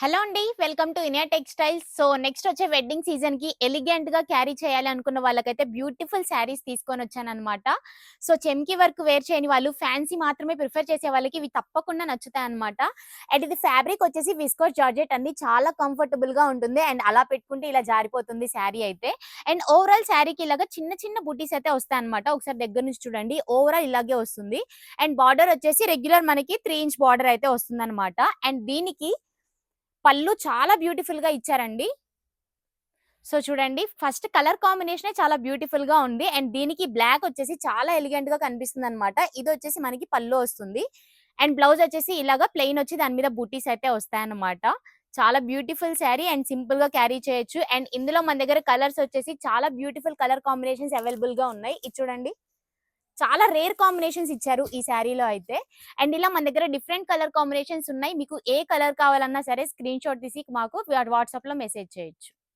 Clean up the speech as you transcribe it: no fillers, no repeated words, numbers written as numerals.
Hello అండి. Welcome to Iniya textiles. So, next వచ్చే wedding సీజన్‌కి ఎలిగెంట్‌గా క్యారీ చేయాలి అనుకున్న వాళ్ళకైతే బ్యూటిఫుల్ శారీస్ తీసుకొనొచ్చాననమాట. సో, చెమ్కీ వర్క్ వేర్ చేయని వాళ్ళు, ఫ్యాన్సీ మాత్రమే ప్రిఫర్ చేసే వాళ్ళకి ఇవి తప్పకుండా నచ్చుతాయన్నమాట. అండ్ ఇది ఫ్యాబ్రిక్ వచ్చేసి విస్కోస్ జార్జెట్ అండి. చాలా కంఫర్టబుల్‌గా ఉంటుంది. అండ్ అలా పెట్టుకుంటే ఇలా జారిపోతుంది శారీ అయితే. అండ్ ఓవరాల్ శారీకి ఇలాగ చిన్న చిన్న బుటీస్ అయితే వస్తాయన్నమాట. ఒకసారి దగ్గర నుంచి చూడండి. ఓవరాల్ ఇలాగే వస్తుంది. అండ్ బార్డర్ వచ్చేసి రెగ్యులర్ మనకి 3 ఇంచ్ బార్డర్ అయితే వస్తుందన్నమాట. అండ్ దీనికి పళ్ళు చాలా బ్యూటిఫుల్‌గా ఇచ్చారండి. సో, చూడండి ఫస్ట్ కలర్ కాంబినేషనే చాలా బ్యూటిఫుల్‌గా ఉంది. అండ్ దీనికి బ్లాక్ వచ్చేసి చాలా ఎలిగెంట్‌గా కనిపిస్తుందనమాట. ఇదొచ్చేసి మనకి పళ్ళు వస్తుంది. అండ్ బ్లౌజ్ వచ్చేసి ఇలాగా ప్లెయిన్ వచ్చి దాని మీద బూటీస్ అయితే వస్తాయన్నమాట. చాలా బ్యూటిఫుల్ శారీ అండ్ సింపుల్‌గా క్యారీ చేయొచ్చు. అండ్ ఇందులో మన దగ్గర కలర్స్ వచ్చేసి చాలా బ్యూటిఫుల్ కలర్ కాంబినేషన్స్ అవైలబుల్‌గా ఉన్నాయి. ఇది చూడండి. చాలా రేర్ కాంబినేషన్స్ ఇచ్చారు ఈ శారీలో అయితే. అండ్ ఇలా మన దగ్గర డిఫరెంట్ కలర్ కాంబినేషన్స్ ఉన్నాయి. మీకు ఏ కలర్ కావాలన్నా సరే స్క్రీన్‌షాట్ తీసి మాకు వాట్సాప్‌లో మెసేజ్ చేయొచ్చు.